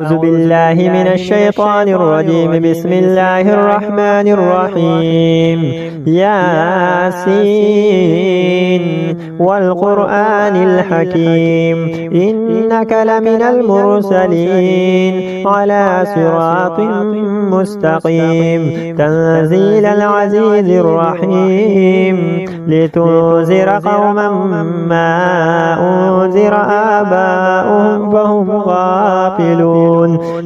أعوذ بالله من الشيطان الرجيم. بسم الله الرحمن الرحيم. ياسين والقرآن الحكيم إنك لمن المرسلين على صراط مستقيم تنزيل العزيز الرحيم لتنذر قوما ما أنذر آباؤهم فهم غافلون.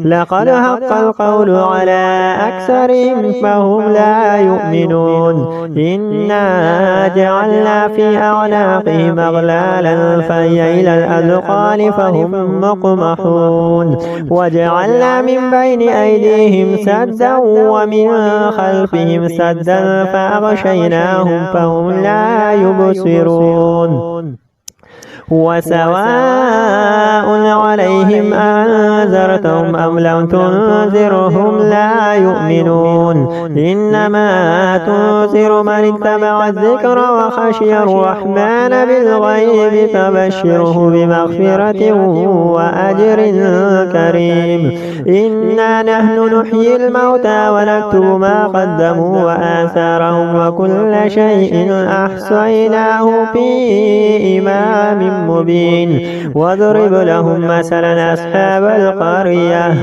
لقد حق القول على أكثرهم فهم لا يؤمنون. إنا جعلنا في أعناقهم أغلالا فهي إلى الأذقان فهم مقمحون. وجعلنا من بين أيديهم سدا ومن خلفهم سدا فأغشيناهم فهم لا يبصرون. وسواء عليهم أنذرتهم أم لم تنذرهم لا يؤمنون. إنما تنذر من اتبع الذكر وخشي الرحمن بالغيب فبشره بمغفرة وأجر كريم. إنا نحن نحيي الموتى ونكتب ما قدموا وآثارهم وكل شيء أحصيناه في إمام مبين. واضرب لهم مثلا أصحاب القرية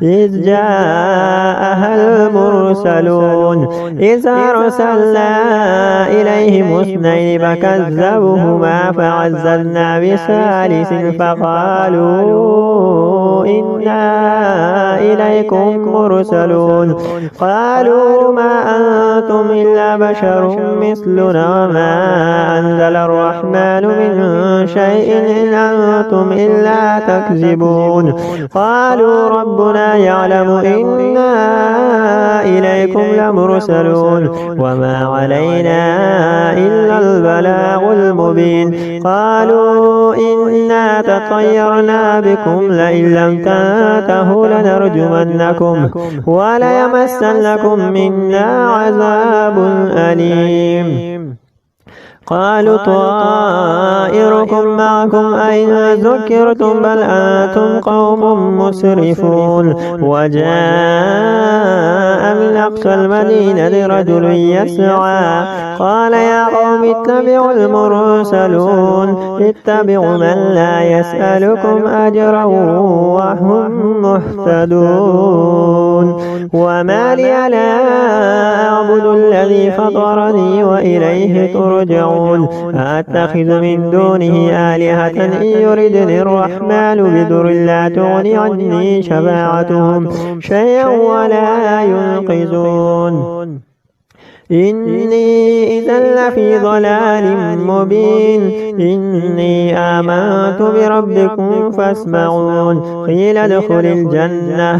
إذ جاءها المرسلون إذ أرسلنا إليهم اثنين فكذبوهما فعززنا بثالث فقالوا إنا إليكم مرسلون. قالوا ما أنتم إلا بشر مثلنا وما أنزل الرحمن من شيء إن أنتم إلا تكذبون. قالوا ربنا يعلم إنا إليكم لمرسلون وما علينا إلا البلاغ المبين. قالوا إنا تطيرنا بكم لئن لم تنتهوا لنرجمنكم وليمسنكم منا عذاب أليم. قالوا طائركم معكم أين ذكرتم بل أنتم قوم مسرفون. وجاء من أقصى المدينة رجل يسعى قال يا قوم اتبعوا المرسلون اتبعوا من لا يسألكم أجرا وهم مهتدون. وما لي لا أعبد الذي فطرني وإليه ترجعون. أتخذ من دونه آلهة إن يردني الرحمن بضر لا تغني عني شفاعتهم شيئا ولا ينقذون. إني إذا لفي ضلال مبين. إني آمنت بربكم فاسمعون. قيل ادخل الجنة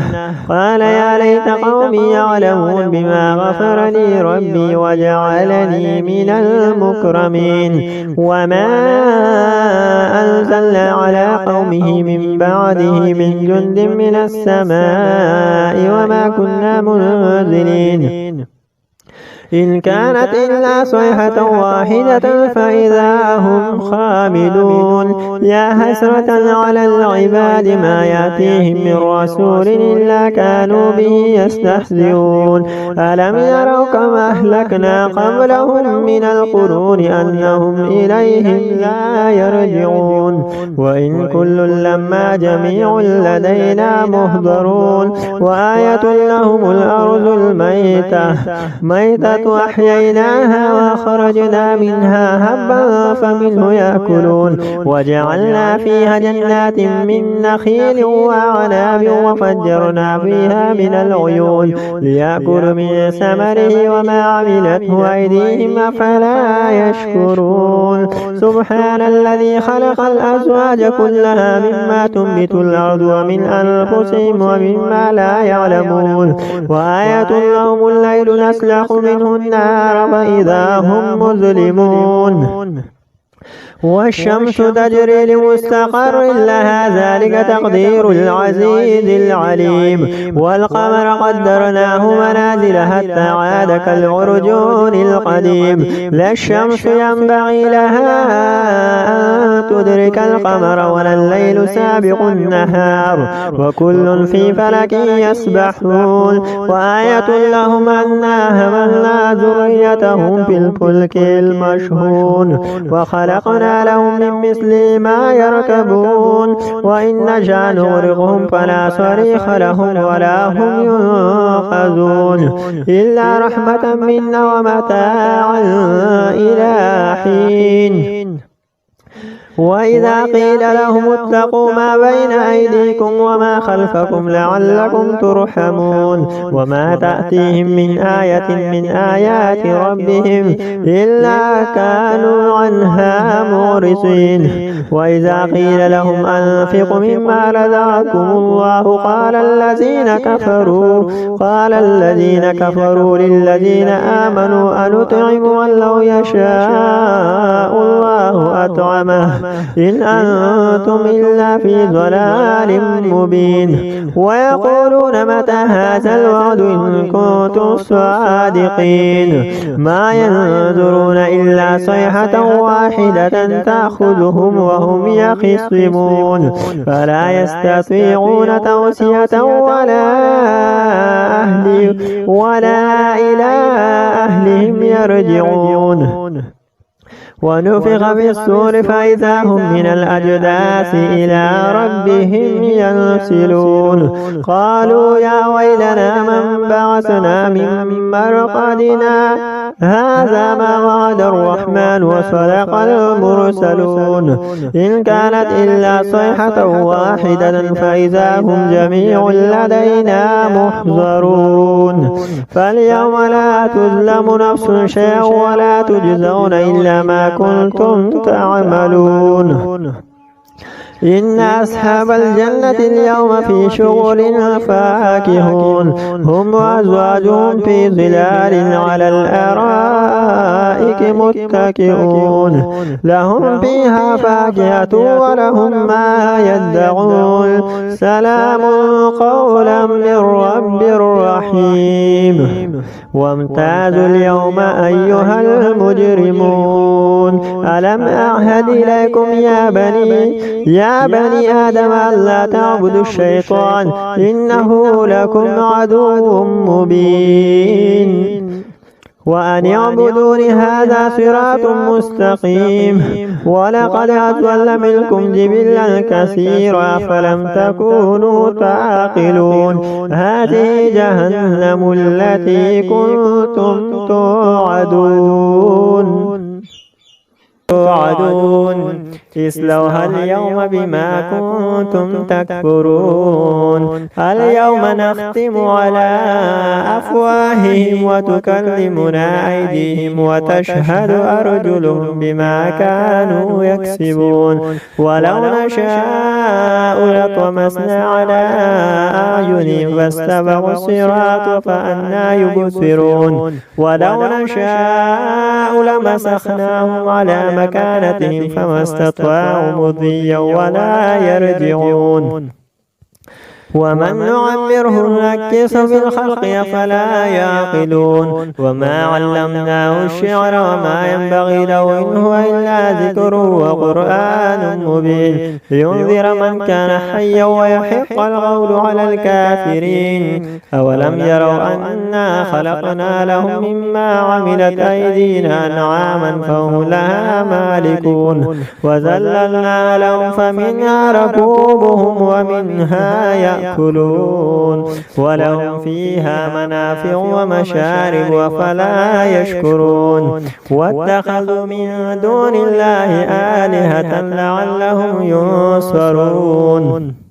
قال يا ليت قومي يعلمون بما غفر لي ربي وجعلني من المكرمين. وما أنزلنا على قومه من بعده من جند من السماء وما كنا منزلين إن كانت إلا صيحة واحدة فإذا هم خامدون. يا حسرة على العباد ما يأتيهم من رسول إلا كانوا به يستهزئون. ألم يروا كما أهلكنا قبلهم من القرون أنهم إليهم لا يرجعون. وإن كل لما جميع لدينا مهضرون. وآية لهم الأرض الميتة أحييناها وأخرجنا منها هبا فمنه يأكلون. وجعلنا فيها جنات من نخيل وأعناب وفجرنا فيها من العيون ليأكلوا من ثمره وما عملته أيديهم أفلا يشكرون. سبحان الذي خلق الأزواج كلها مما تنبت الأرض ومن أنفسهم ومما لا يعلمون. وآية لهم الليل نسلخ منه النار فإذا هم مظلمون. والشمس تجري لمستقر لها ذلك تقدير العزيز العليم والقمر قدرناه منازل حتى عاد كالعرجون القديم لا الشمس ينبغي لها أن تدرك القمر ولا الليل سابق النهار وكل في فلك يسبحون وآية لهم أنا حملنا ذريتهم في الفلك المشحون وخلقنا لهم من مثل ما يركبون وإن نشأ نغرقهم فلا صريخ لهم ولا هم ينقذون إلا رحمة منا ومتاعا إلى حين وإذا قيل لهم اتقوا ما بين أيديكم وما خلفكم لعلكم ترحمون وما تأتيهم من آية من آيات ربهم إلا كانوا عنها معرضين وإذا قيل لهم أنفقوا مما رزقكم الله قال الذين كفروا للذين آمنوا أنطعم من لو يشاء الله أطعمه إن أنتم إلا في ضلال مبين ويقولون متى هذا الوعد إن كنتم صادقين ما ينظرون إلا صيحة واحدة تأخذهم وهم يخصمون فلا يستطيعون توصية ولا إلى أهلهم يرجعون ونفخ في الصور فإذا هم من الأجداث إلى ربهم ينسلون قالوا يا ويلنا من بعثنا من مرقدنا هذا ما وعد الرحمن وصدق المرسلون إن كانت إلا صيحة واحدة فإذا هم جميع لدينا محضرون فاليوم لا تظلم نفس شيئا ولا تجزون إلا ما كنتم تعملون إن أصحاب الجنة اليوم في شغل فاكهون هم وأزواجهم في ظلال على الأرائك متكئون لهم فيها فاكهة ولهم ما يدعون سلام قولا من رب رحيم وامتازوا اليوم أيها المجرمون ألم أعهد إليكم يا بني آدم ألا تعبدوا الشيطان إنه لكم عدو مبين وأن اعبدون هذا صراط مستقيم ولقد أضل منكم جبلا كثيرا فلم تكونوا تعقلون هذه جهنم التي كنتم توعدون اصلوها اليوم بما كنتم تكفرون اليوم نختم على أفواههم وتكلمنا أيديهم وتشهد أرجلهم بما كانوا يكسبون ولو نشاء لطمسنا على أعينهم فاستبقوا الصراط فأنى يبصرون ولو نشاء لمسخناهم على مكانتهم فما استطاعوا مضيا ولا يرجعون ومن نعمره نكسه في الخلق أفلا يعقلون وما علمناه الشعر وما ينبغي له إن هو إلا ذكر وقرآن مبين لينذر من كان حيا ويحق القول على الكافرين أولم يروا أنا خلقنا لهم مما عملت أيدينا أنعاما فهم لها مالكون وذللنا لهم فمنها ركوبهم ومنها يأكلون ولهم فيها منافع ومشارب أفلا يشكرون واتخذوا من دون الله آلهة لعلهم ينصرون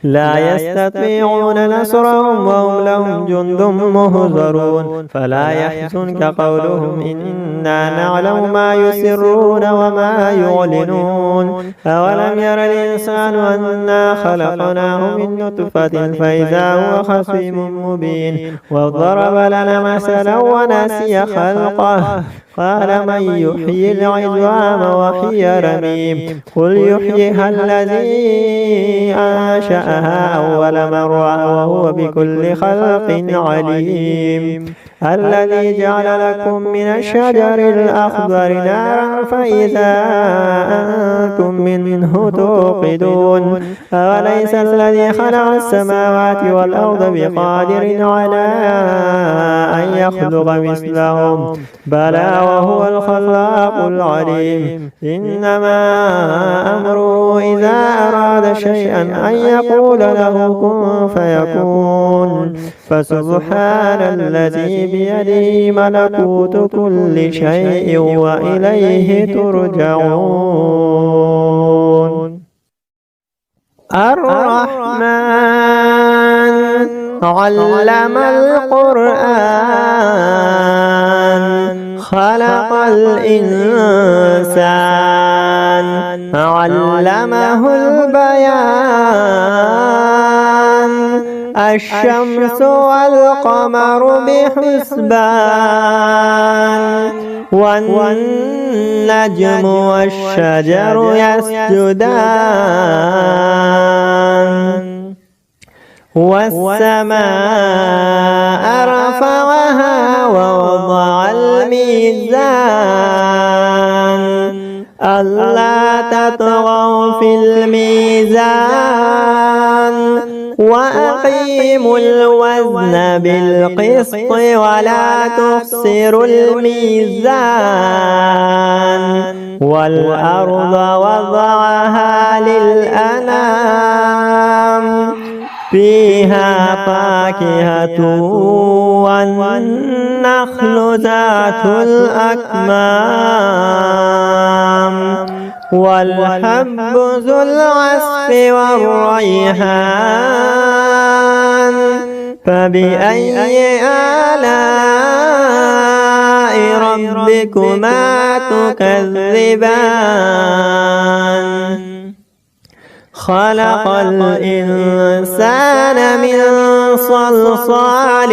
لا يستطيعون نصرهم وهم لهم جند مهزرون فلا يحزنك قولهم إنا نعلم ما يسرون وما يعلنون أولم ير الإنسان أنا خلقناه من نطفة فإذا هو خصيم مبين وضرب لنا مثلا ونسي خلقه قال من يحيي العظام وهي رميم قل يحييها الذي أنشأها أول مرة وهو بكل خلق عليم الذي جعل لكم من الشجر الأخضر نارا فإذا أنتم منه توقدون أوليس الذي خلق السماوات والأرض بقادر على أن يخلق مثلهم بلى وهو الخلاق العليم إنما أمره إذا أراد شيئا أن يقول له كن فيكون فسبحان الذي بيده ملكوت كل شيء وإليه ترجعون الرحمن علم القرآن خلق الإنسان علمه البيان الشمس والقمر بحسبان والنجم والشجر يسجدان والسماء رفعها ووضع الميزان ألا تطغوا في الميزان وأقيموا الوزن بالقسط ولا تخسروا الميزان والأرض وضعها للأنام فيها فاكهة والنخل ذات الأكمام والحب ذو العصف والريحان فبأي آلاء ربكما تكذبان خلق الإنسان من صلصال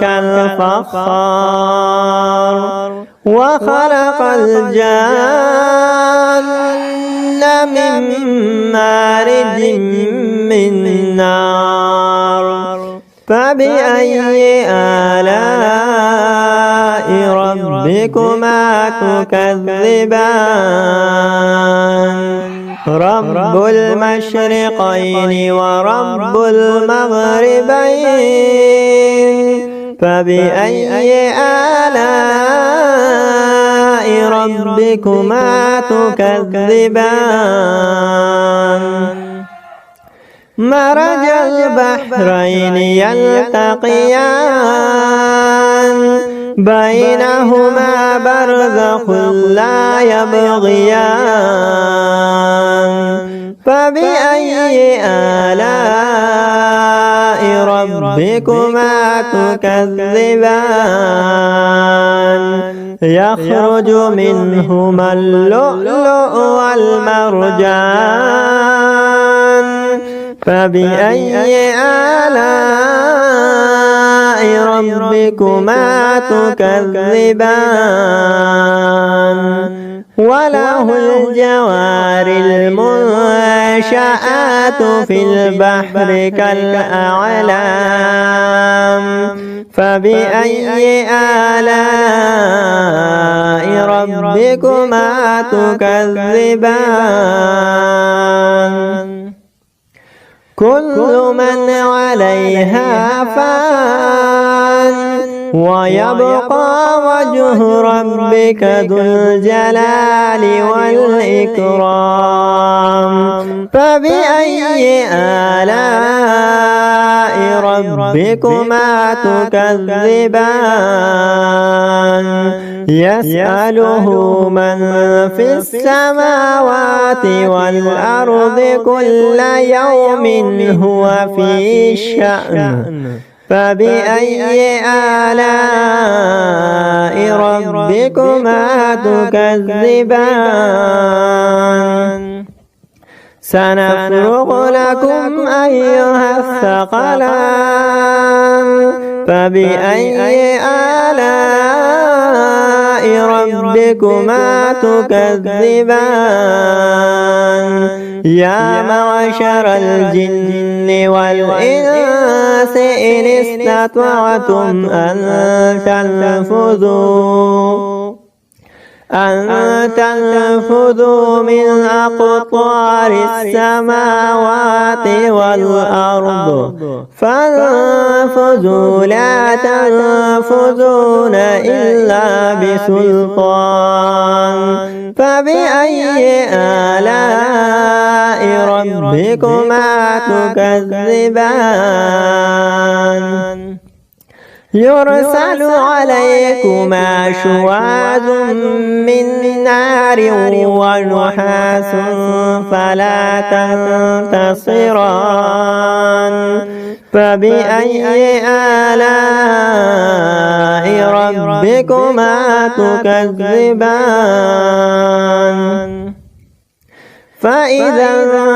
كالفخار وخلق الجان من مارج من نار فبأي آلاء ربكما تكذبان رب المشرقين ورب المغربين فبأي آلاء ربكما تكذبان مرج البحرين يلتقيان بينهما برزخ لا يبغيان فبأي آلاء ربكما تكذبان يخرج منهما اللؤلؤ والمرجان فبأي آلاء ربكما تكذبان وله الجوار المنشآت في البحر كالأعلام فبأي آلاء ربكما تكذبان كل من عليها فان ويبقى وجه ربك ذو الجلال والإكرام فبأي آلاء ربكما تكذبان يسأله من في السماوات والأرض كل يوم هو في شأن فبأي آلاء ربكما تكذبان سنفرغ لكم أيها الثقلان فبأي آلاء ربكما تكذبان يا معشر الجن والإنس إن استطعتم أن تنفذوا من أقطار السماوات والأرض فانفذوا لا تنفذون إلا بسلطان فبأي آلاء ربكما تكذبان يرسل عليكما شواظ من نار ونحاس فلا تنتصران فبأي آلاء ربكما تكذبان فإذا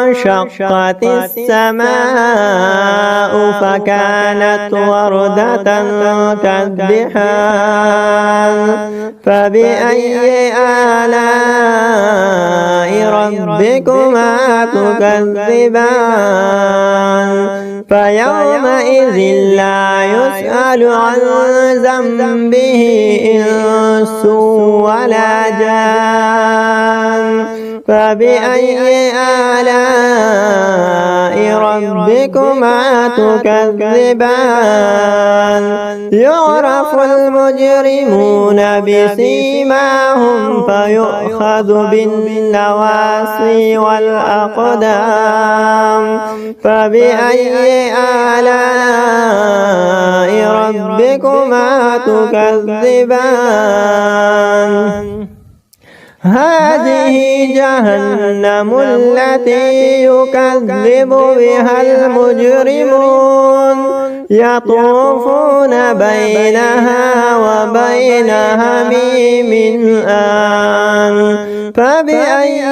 انشقت السماء فكانت وردة كالدحان فبأي آلاء ربكما تكذبان فيومئذ لا يسأل عن ذنبه إنس ولا جان فبأي آلاء ربكما تكذبان يعرف المجرمون بسيماهم فيؤخذ بالنواصي والأقدام فبأي آلاء ربكما تكذبان هذه جهنم التي يكذب بها المجرمون يطوفون بينها وبين حميم آن فبأي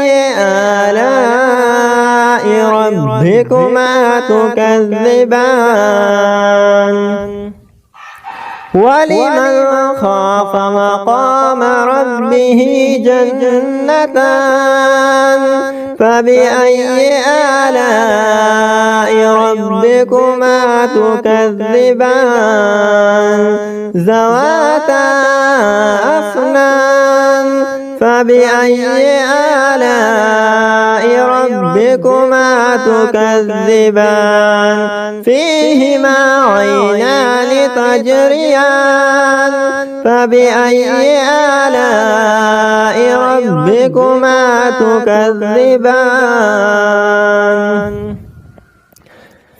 آلاء ربكما تكذبان ولمن خاف مقام ربه جنتان فبأي آلاء ربكما تكذبان ذواتا أفنان فبأي آلاء ربكما تكذبان فيهما عينان تجريان فبأي آلاء ربكما تكذبان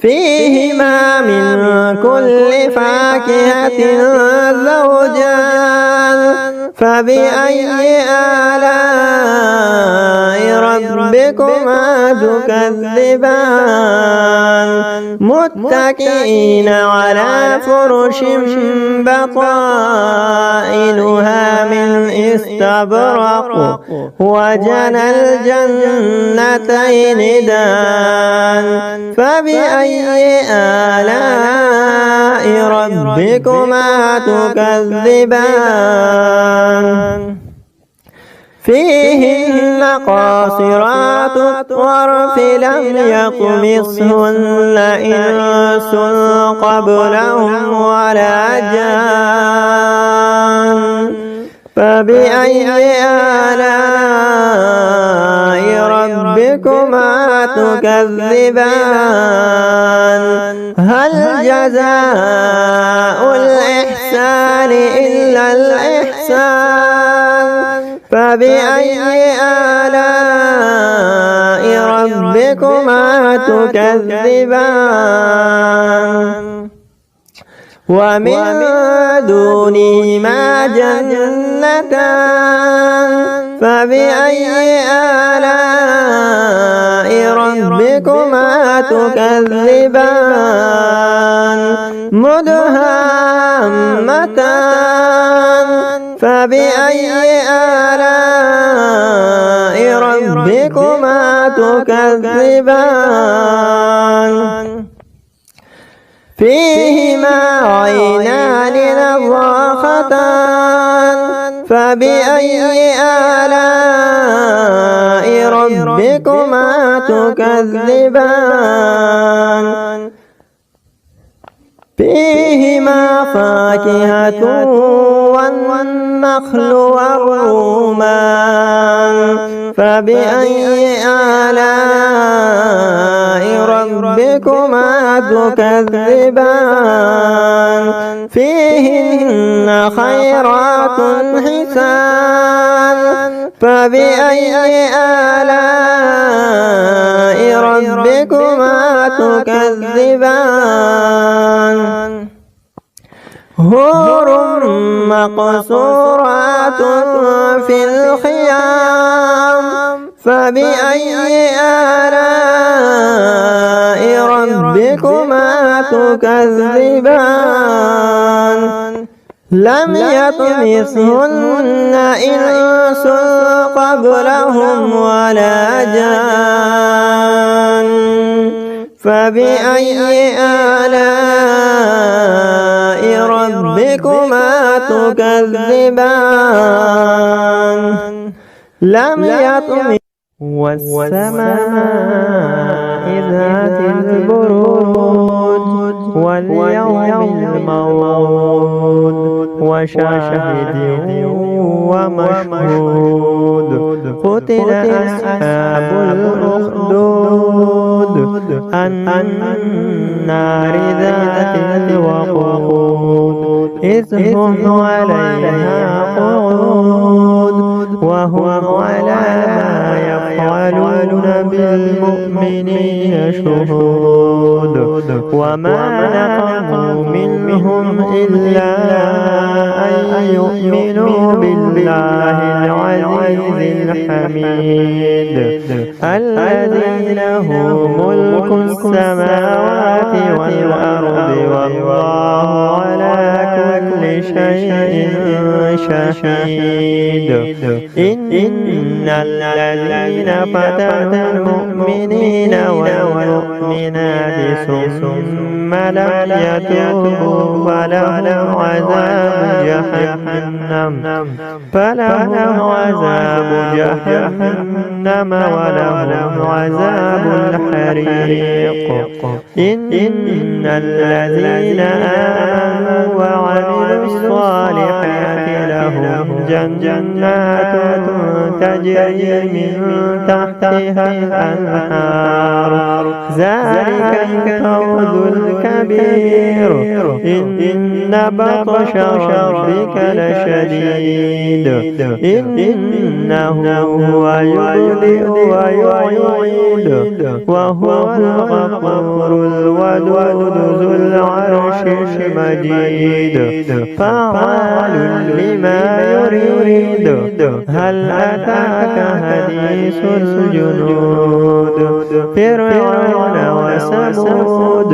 فيهما من كل فاكهة زوجان فبأي آلاء ربكما تكذبان متكئين على فرش بطائنها من استبرق وجنى الجنتين دان فبأي آلاء ربكما تكذبان فيهن قاصرات الطرف لم يطمثهن إنس قبلهم ولا جان فبأي آلاء ربكما تكذبان هل جزاء الإحسان إلا الإحسان فبأي آلاء ربكما تكذبان ومن دونهما جنتان فبأي آلاء ربكما تكذبان مدهامتان فبأي آلاء ربكما تكذبان فيهما عينان نضاختان فبأي آلاء ربكما تكذبان فيهما فاكهة والنخل والرمان فبأي آلاء ربكما تكذبان فيهن خيرات حسان فبأي آلاء ربكما تكذبان حور مقصورات في الخيام فبأي آلاء ربكما تكذبان لم يطمثهن إنس قبلهم ولا جان فبأي آلاء ربكما تكذبان لم يطمث والسماء ذات البروج واليوم الموعود وشاهد ومشهود قتل أصحاب الأخدود النار ذات الوقود إذ هم عليها قعود وهم على ما يفعلون بالمؤمنين شهود وما نقموا منهم إلا أن يؤمنوا بالله العزيز الحميد الذي له ملك السماوات والأرض والله على كل شيء شهيد إن الذين فتنوا المؤمنين والمؤمنات ثم لم يتوبوا فلهم عذاب جهنم ولهم عذاب الحريق إن الذين آمنوا وعملوا الصالحات لهم جنات تجري من تحتها الأنهار ذلك الفوز الكبير إن بطش ربك لشديد إنه هو يبدئ ويعيد وهو الغفور الودود ذو العرش المجيد فعال لما يريد هل أتاك حديث الجنود فرعون وثمود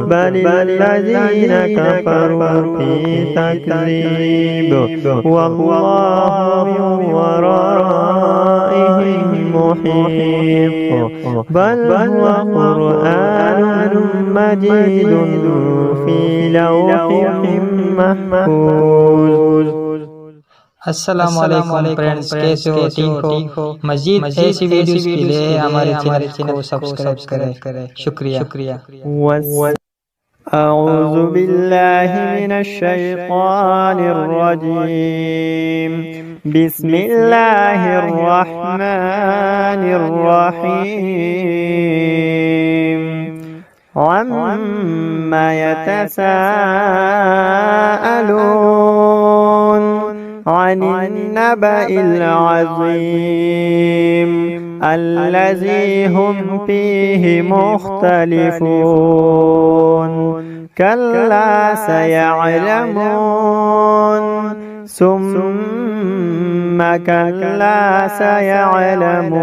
بل الذين كفروا في تكذيب والله من ورائهم محيط بل هو قرآن مجيد في لوح محفوظ अस्सलाम वालेकुम फ्रेंड्स, कैसे हो? ठीक हो? मजीद ऐसी वीडियोस के लिए हमारे चैनल को सब्सक्राइब करें। शुक्रिया। أعوذ بالله من الشيطان الرجيم بسم الله الرحمن الرحيم عما يتساءلون عن النبأ العظيم الذي هم فيه مختلفون كلا سيعلمون ثم كلا سيعلمون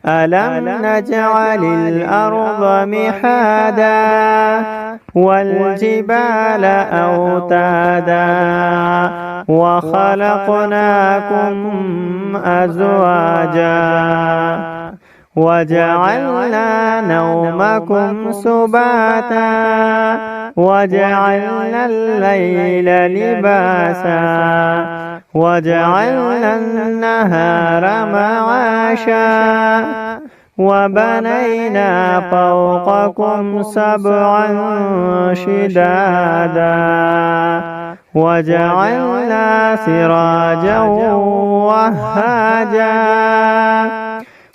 ألم نجعل الأرض مهادا والجبال أوتادا وخلقناكم أزواجا وجعلنا نومكم سباتا وجعلنا الليل لباسا وجعلنا النهار معاشا وبنينا فوقكم سبعا شدادا وجعلنا سراجا وهاجا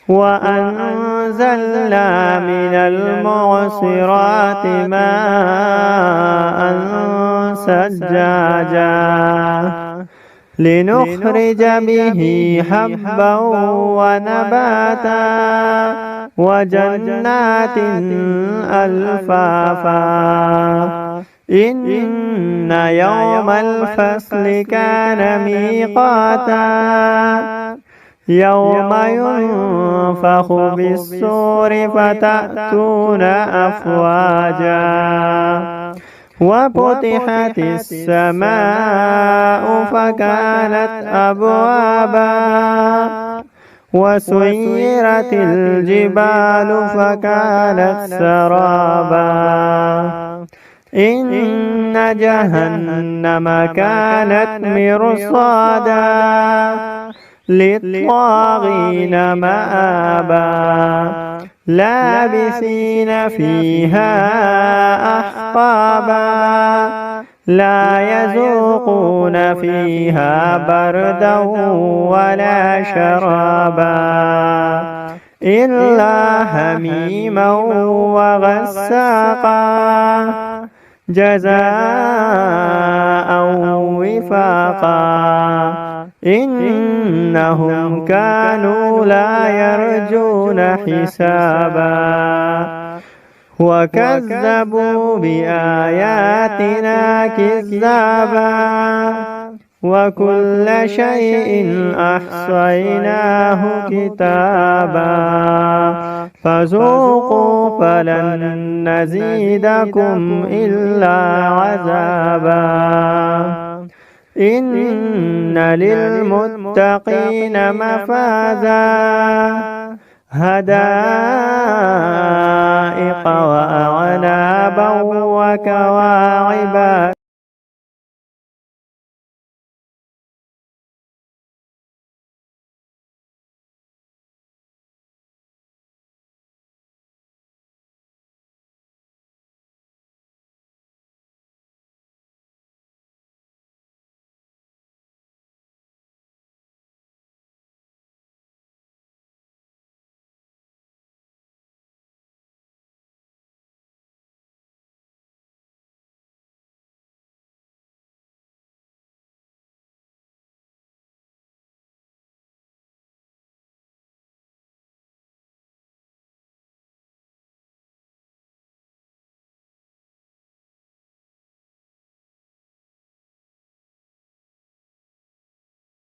وأنزلنا من المعصرات ماء ثجاجا لنخرج به حبا ونباتا وجنات ألفافا إن يوم الفصل كان ميقاتا يوم ينفخ بالصور فتأتون أفواجا وفتحت السماء فكانت أبوابا وسيرت الجبال فكانت سرابا إن جهنم كانت مرصادا للطاغين مآبا لابثين فيها أحقابا لا يذوقون فيها بردا ولا شرابا إلا حميما وغساقا جزاء وفاقا إنهم كانوا لا يرجون حسابا وكذبوا بآياتنا كذابا وكل شيء أحصيناه كتابا فذوقوا فلن نزيدكم إلا عذابا إن للمتقين مفازا هدائق وأعنابا وكواعب